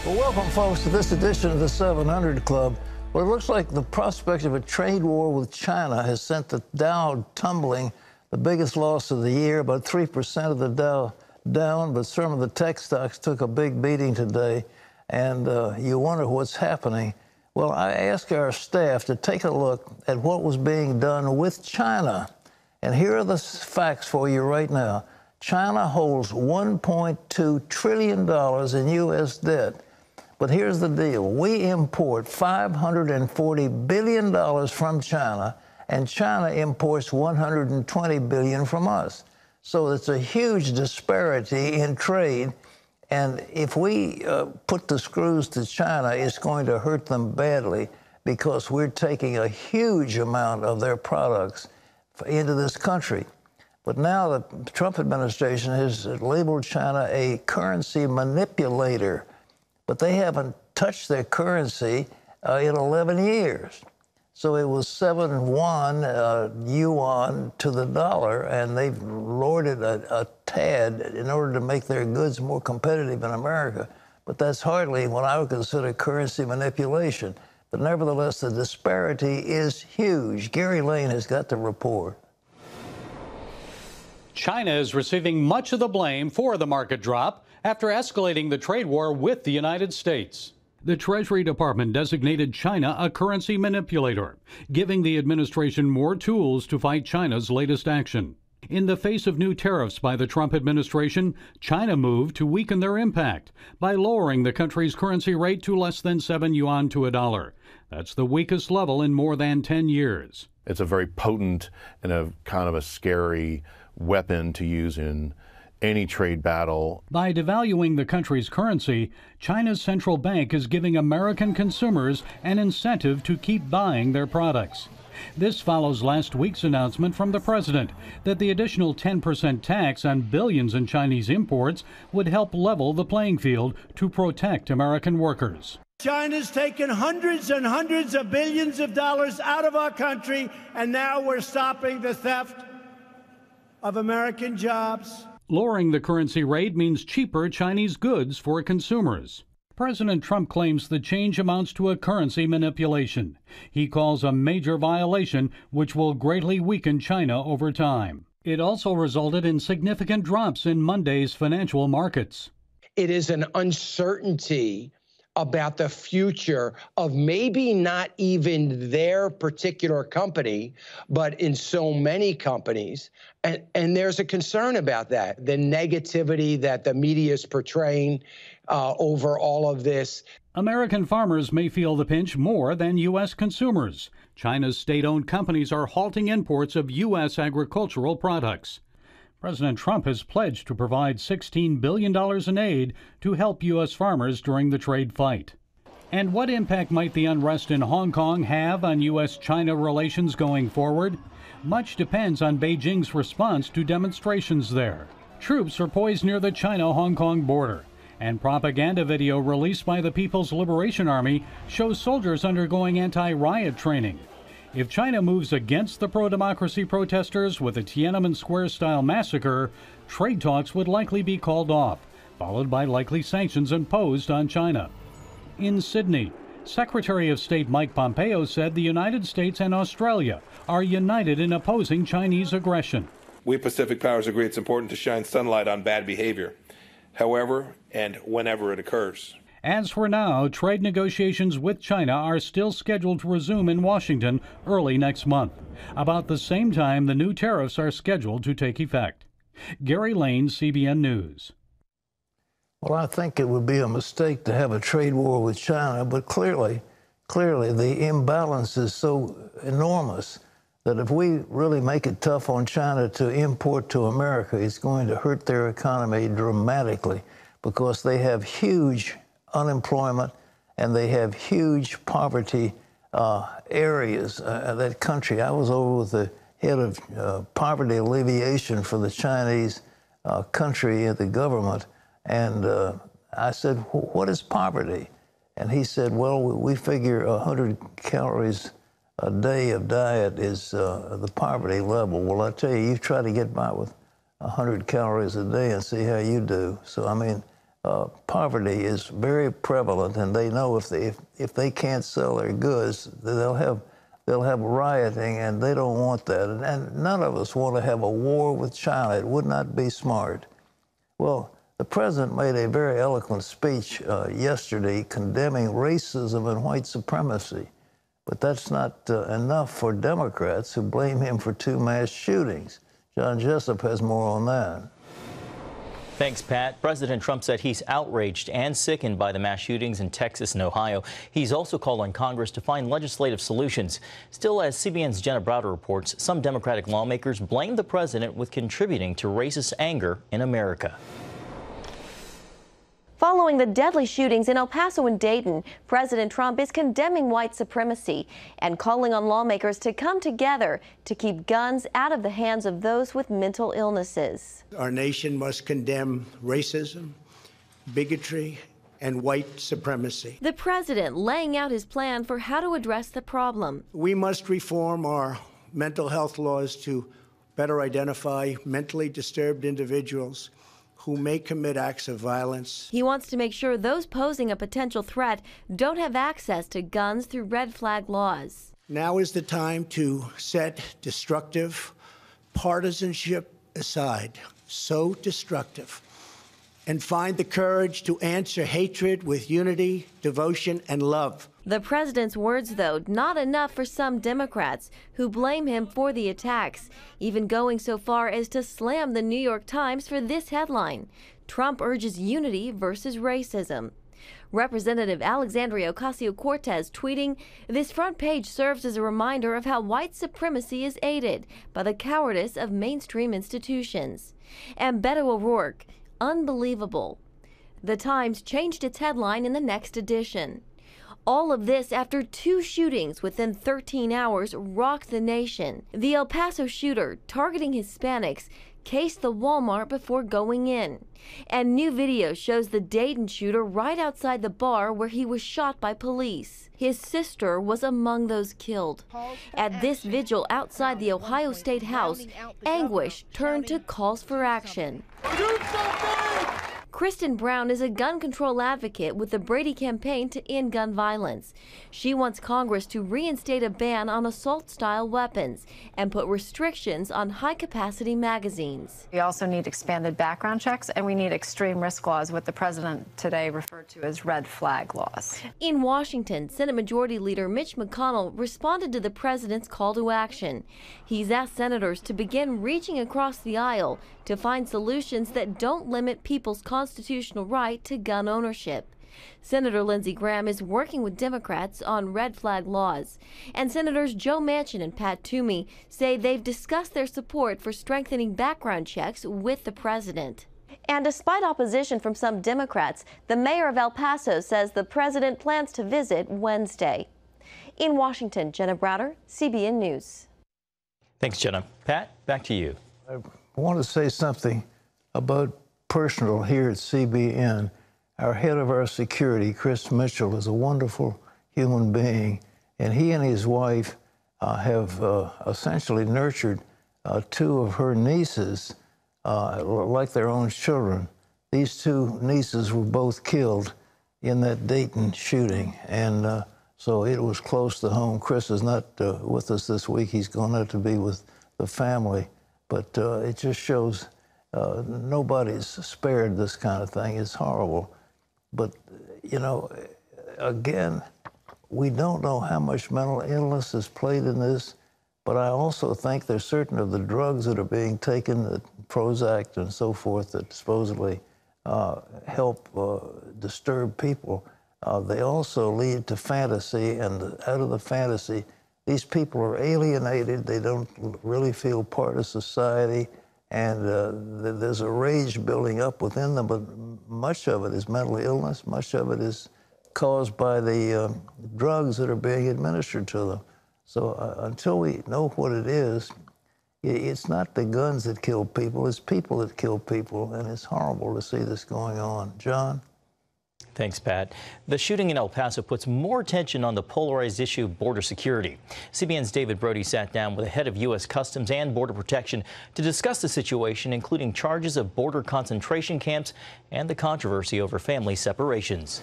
Well, welcome, folks, to this edition of the 700 Club. Well, it looks like the prospect of a trade war with China has sent the Dow tumbling, the biggest loss of the year, about 3% of the Dow down, but some of the tech stocks took a big beating today, and you wonder what's happening. Well, I asked our staff to take a look at what was being done with China, and here are the facts for you right now. China holds $1.2 trillion in U.S. debt. But here's the deal. We import $540 billion from China, and China imports $120 billion from us. So it's a huge disparity in trade. And if we put the screws to China, it's going to hurt them badly because we're taking a huge amount of their products into this country. But now the Trump administration has labeled China a currency manipulator. But they haven't touched their currency in 11 years. So it was 7 yuan to the dollar, and they've lowered it a tad in order to make their goods more competitive in America. But that's hardly what I would consider currency manipulation. But nevertheless, the disparity is huge. Gary Lane has got the report. China is receiving much of the blame for the market drop after escalating the trade war with the United States. The Treasury Department designated China a currency manipulator, giving the administration more tools to fight China's latest action. In the face of new tariffs by the Trump administration, China moved to weaken their impact by lowering the country's currency rate to less than 7 yuan to a dollar. That's the weakest level in more than 10 years. It's a very potent and a kind of a scary weapon to use in any trade battle. By devaluing the country's currency, China's central bank is giving American consumers an incentive to keep buying their products. This follows last week's announcement from the president that the additional 10% tax on billions in Chinese imports would help level the playing field to protect American workers. China's taken hundreds and hundreds of billions of dollars out of our country, and now we're stopping the theft of American jobs. Lowering the currency rate means cheaper Chinese goods for consumers. President Trump claims the change amounts to a currency manipulation. He calls a major violation which will greatly weaken China over time. It also resulted in significant drops in Monday's financial markets. It is an uncertainty about the future of maybe not even their particular company, but in so many companies. And there's a concern about that, the negativity that the media is portraying over all of this. American farmers may feel the pinch more than U.S. consumers. China's state-owned companies are halting imports of U.S. agricultural products. President Trump has pledged to provide $16 billion in aid to help U.S. farmers during the trade fight. And what impact might the unrest in Hong Kong have on U.S.-China relations going forward? Much depends on Beijing's response to demonstrations there. Troops are poised near the China-Hong Kong border, and propaganda video released by the People's Liberation Army shows soldiers undergoing anti-riot training. If China moves against the pro-democracy protesters with a Tiananmen Square-style massacre, trade talks would likely be called off, followed by likely sanctions imposed on China. In Sydney, Secretary of State Mike Pompeo said the United States and Australia are united in opposing Chinese aggression. We Pacific powers agree it's important to shine sunlight on bad behavior, however and whenever it occurs. As for now, trade negotiations with China are still scheduled to resume in Washington early next month. About the same time, the new tariffs are scheduled to take effect. Gary Lane, CBN News. Well, I think it would be a mistake to have a trade war with China, but clearly the imbalance is so enormous that if we really make it tough on China to import to America, it's going to hurt their economy dramatically because they have huge unemployment and they have huge poverty areas of that country. I was over with the head of poverty alleviation for the Chinese country and the government, and I said, what is poverty? And he said, well, we figure 100 calories a day of diet is the poverty level. Well, I tell you, you try to get by with 100 calories a day and see how you do. So, I mean, poverty is very prevalent, and they know if they can't sell their goods, they'll have rioting, and they don't want that. And none of us want to have a war with China. It would not be smart. Well, the president made a very eloquent speech yesterday condemning racism and white supremacy. But that's not enough for Democrats who blame him for 2 mass shootings. John Jessup has more on that. Thanks, Pat. President Trump said he's outraged and sickened by the mass shootings in Texas and Ohio. He's also called on Congress to find legislative solutions. Still, as CBN's Jenna Browder reports, some Democratic lawmakers blame the president with contributing to racist anger in America. Following the deadly shootings in El Paso and Dayton, President Trump is condemning white supremacy and calling on lawmakers to come together to keep guns out of the hands of those with mental illnesses. Our nation must condemn racism, bigotry, and white supremacy. The president laying out his plan for how to address the problem. We must reform our mental health laws to better identify mentally disturbed individuals who may commit acts of violence. He wants to make sure those posing a potential threat don't have access to guns through red flag laws. Now is the time to set destructive partisanship aside, so destructive, and find the courage to answer hatred with unity, devotion, and love. The president's words, though, not enough for some Democrats who blame him for the attacks, even going so far as to slam the New York Times for this headline: Trump urges unity versus racism. Representative Alexandria Ocasio-Cortez tweeting, "This front page serves as a reminder of how white supremacy is aided by the cowardice of mainstream institutions." And Beto O'Rourke, "Unbelievable." The Times changed its headline in the next edition. All of this after 2 shootings within 13 hours rocked the nation. The El Paso shooter, targeting Hispanics, cased the Walmart before going in. And new video shows the Dayton shooter right outside the bar where he was shot by police. His sister was among those killed. At this vigil outside the Ohio State House, anguish turned to calls for action. Kristen Brown is a gun control advocate with the Brady campaign to end gun violence. She wants Congress to reinstate a ban on assault-style weapons and put restrictions on high-capacity magazines. We also need expanded background checks, and we need extreme risk laws, what the president today referred to as red flag laws. In Washington, Senate Majority Leader Mitch McConnell responded to the president's call to action. He's asked senators to begin reaching across the aisle to find solutions that don't limit people's constitutional right to gun ownership. Senator Lindsey Graham is working with Democrats on red flag laws, and Senators Joe Manchin and Pat Toomey say they've discussed their support for strengthening background checks with the president. And despite opposition from some Democrats, the mayor of El Paso says the president plans to visit Wednesday. In Washington, Jenna Browder, CBN News. Thanks, Jenna. Pat, back to you. I want to say something about personal here at CBN. Our head of our security, Chris Mitchell, is a wonderful human being, and he and his wife have essentially nurtured 2 of her nieces like their own children. These 2 nieces were both killed in that Dayton shooting, and so it was close to home. Chris is not with us this week. He's going out to be with the family, but it just shows nobody's spared this kind of thing. It's horrible. But, you know, again, we don't know how much mental illness is played in this, but I also think there's certain of the drugs that are being taken, the Prozac and so forth, that supposedly help disturb people. They also lead to fantasy, and out of the fantasy, these people are alienated. They don't really feel part of society, and there's a rage building up within them, but much of it is mental illness. Much of it is caused by the drugs that are being administered to them. So until we know what it is, it's not the guns that kill people, it's people that kill people, and it's horrible to see this going on. John? Thanks, Pat. The shooting in El Paso puts more attention on the polarized issue of border security. CBN's David Brody sat down with the head of U.S. Customs and Border Protection to discuss the situation, including charges of border concentration camps and the controversy over family separations.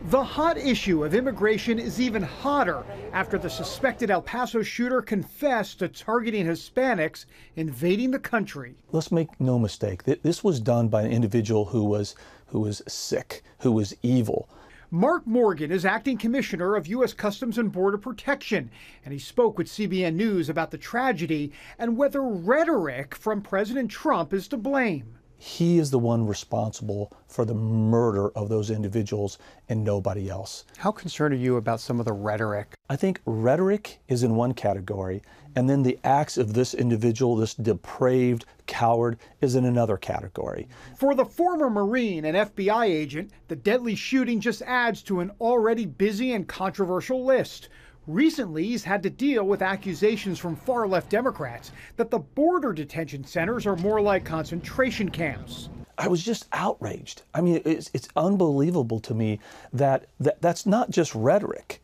The hot issue of immigration is even hotter after the suspected El Paso shooter confessed to targeting Hispanics invading the country. Let's make no mistake, this was done by an individual who was sick, who was evil. Mark Morgan is acting commissioner of U.S. Customs and Border Protection, and he spoke with CBN News about the tragedy and whether rhetoric from President Trump is to blame. He is the one responsible for the murder of those individuals and nobody else. How concerned are you about some of the rhetoric? I think rhetoric is in one category, and then the acts of this individual, this depraved coward, is in another category. For the former Marine and FBI agent, the deadly shooting just adds to an already busy and controversial list. Recently, he's had to deal with accusations from far-left Democrats that the border detention centers are more like concentration camps. I was just outraged. I mean, it's unbelievable to me that's not just rhetoric.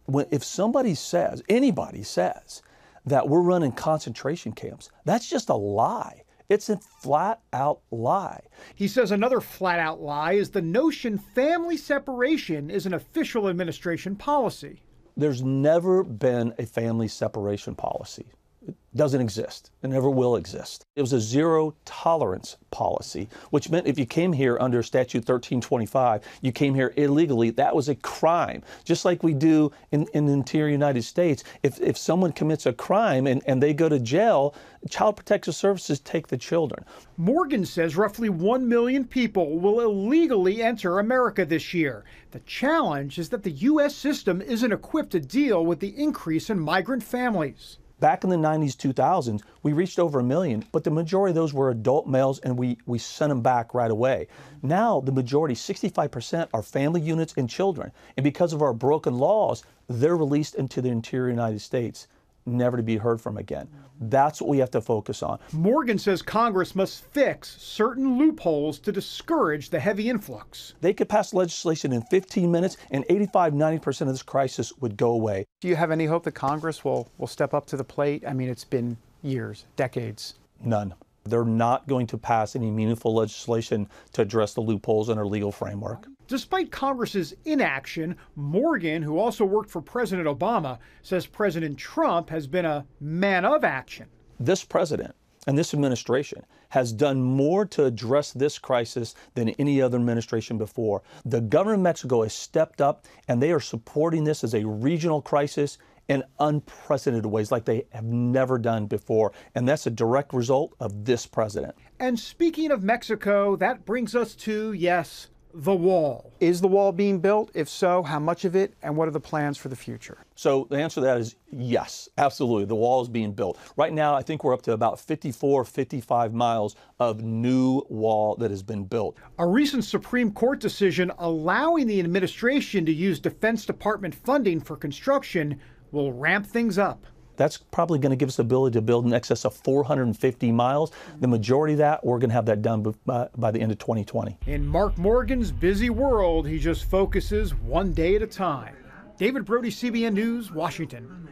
If somebody says, anybody says, that we're running concentration camps, that's just a lie. It's a flat-out lie. He says another flat-out lie is the notion family separation is an official administration policy. There's never been a family separation policy. It doesn't exist. It never will exist. It was a zero tolerance policy, which meant if you came here under Statute 1325, you came here illegally, that was a crime. Just like we do in the interior United States. If someone commits a crime and they go to jail, Child Protective Services take the children. Morgan says roughly 1 million people will illegally enter America this year. The challenge is that the U.S. system isn't equipped to deal with the increase in migrant families. Back in the 90s, 2000s, we reached over 1 million, but the majority of those were adult males, and we sent them back right away. Now, the majority, 65%, are family units and children. And because of our broken laws, they're released into the interior United States, never to be heard from again. That's what we have to focus on. Morgan says Congress must fix certain loopholes to discourage the heavy influx. They could pass legislation in 15 minutes and 85–90% of this crisis would go away. Do you have any hope that Congress will step up to the plate? I mean, it's been years, decades. None. They're not going to pass any meaningful legislation to address the loopholes in our legal framework. Despite Congress's inaction, Morgan, who also worked for President Obama, says President Trump has been a man of action. This president and this administration has done more to address this crisis than any other administration before. The government of Mexico has stepped up, and they are supporting this as a regional crisis in unprecedented ways like they have never done before. And that's a direct result of this president. And speaking of Mexico, that brings us to, yes, the wall. Is the wall being built? If so, how much of it, and what are the plans for the future? So the answer to that is yes, absolutely. The wall is being built. Right now, I think we're up to about 54, 55 miles of new wall that has been built. A recent Supreme Court decision allowing the administration to use Defense Department funding for construction will ramp things up. That's probably going to give us the ability to build in excess of 450 miles. The majority of that, we're going to have that done by the end of 2020. In Mark Morgan's busy world, he just focuses one day at a time. David Brody, CBN News, Washington.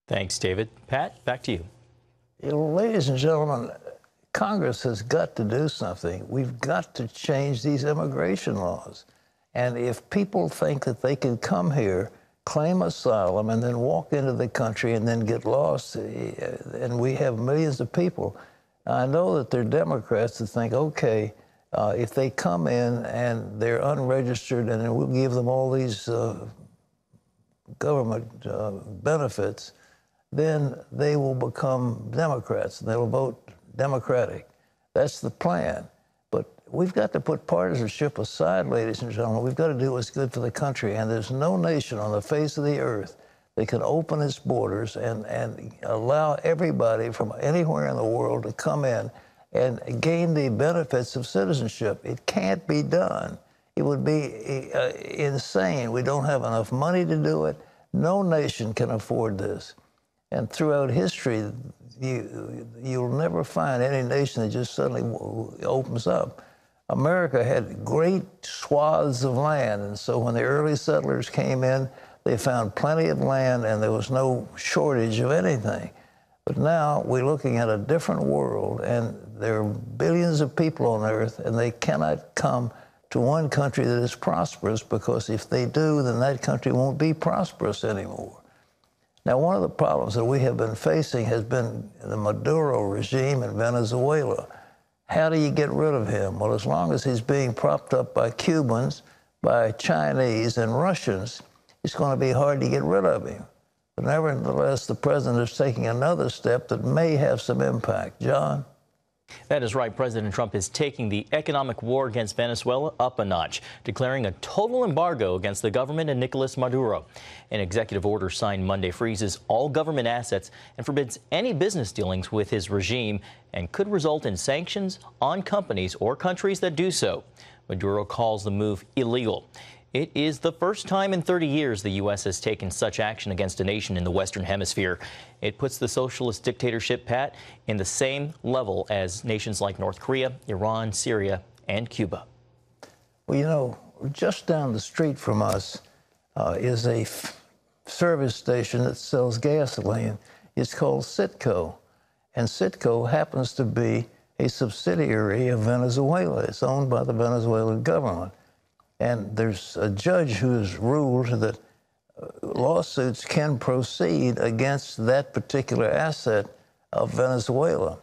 Thanks, David. Pat, back to you. Ladies and gentlemen, Congress has got to do something. We've got to change these immigration laws. And if people think that they can come here, claim asylum, and then walk into the country and then get lost, and we have millions of people. I know that there are Democrats that think, okay, if they come in and they're unregistered and then we'll give them all these government benefits, then they will become Democrats and they will vote Democratic. That's the plan. But we've got to put partisanship aside, ladies and gentlemen. We've got to do what's good for the country. And there's no nation on the face of the earth that can open its borders and allow everybody from anywhere in the world to come in and gain the benefits of citizenship. It can't be done. It would be insane. We don't have enough money to do it. No nation can afford this. And throughout history, you'll never find any nation that just suddenly opens up. America had great swaths of land, and so when the early settlers came in, they found plenty of land and there was no shortage of anything. But now we're looking at a different world, and there are billions of people on earth, and they cannot come to one country that is prosperous, because if they do, then that country won't be prosperous anymore. Now, one of the problems that we have been facing has been the Maduro regime in Venezuela. How do you get rid of him? Well, as long as he's being propped up by Cubans, by Chinese and Russians, it's going to be hard to get rid of him. But nevertheless, the president is taking another step that may have some impact. John? That is right. President Trump is taking the economic war against Venezuela up a notch, declaring a total embargo against the government and Nicolas Maduro. An executive order signed Monday freezes all government assets and forbids any business dealings with his regime, and could result in sanctions on companies or countries that do so. Maduro calls the move illegal. It is the first time in 30 years the U.S. has taken such action against a nation in the Western Hemisphere. It puts the socialist dictatorship, Pat, in the same level as nations like North Korea, Iran, Syria, and Cuba. Well, you know, just down the street from us is a service station that sells gasoline. It's called Citgo. And Citgo happens to be a subsidiary of Venezuela. It's owned by the Venezuelan government. And there's a judge who has ruled that lawsuits can proceed against that particular asset of Venezuela.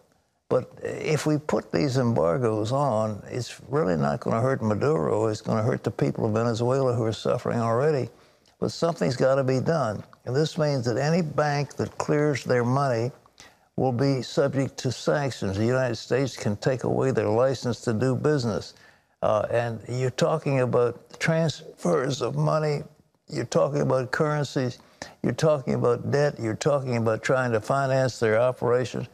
But if we put these embargoes on, it's really not going to hurt Maduro. It's going to hurt the people of Venezuela who are suffering already. But something's got to be done. And this means that any bank that clears their money will be subject to sanctions. The United States can take away their license to do business. And you're talking about transfers of money, you're talking about currencies, you're talking about debt, you're talking about trying to finance their operations.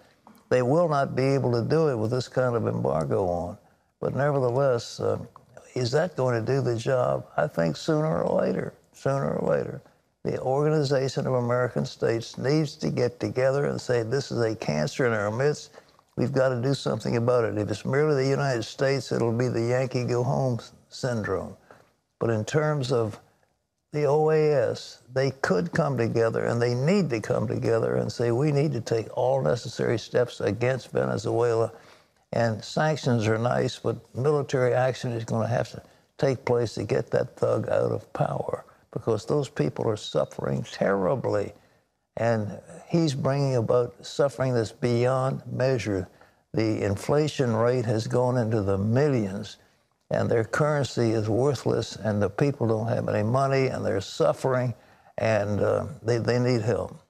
They will not be able to do it with this kind of embargo on. But nevertheless, is that going to do the job? I think sooner or later, the Organization of American States needs to get together and say, this is a cancer in our midst. We've got to do something about it. If it's merely the United States, it'll be the Yankee go home syndrome. But in terms of the OAS, they could come together, and they need to come together and say, we need to take all necessary steps against Venezuela. And sanctions are nice, but military action is going to have to take place to get that thug out of power, because those people are suffering terribly. And he's bringing about suffering that's beyond measure. The inflation rate has gone into the millions, and their currency is worthless, and the people don't have any money, and they're suffering, and they need help.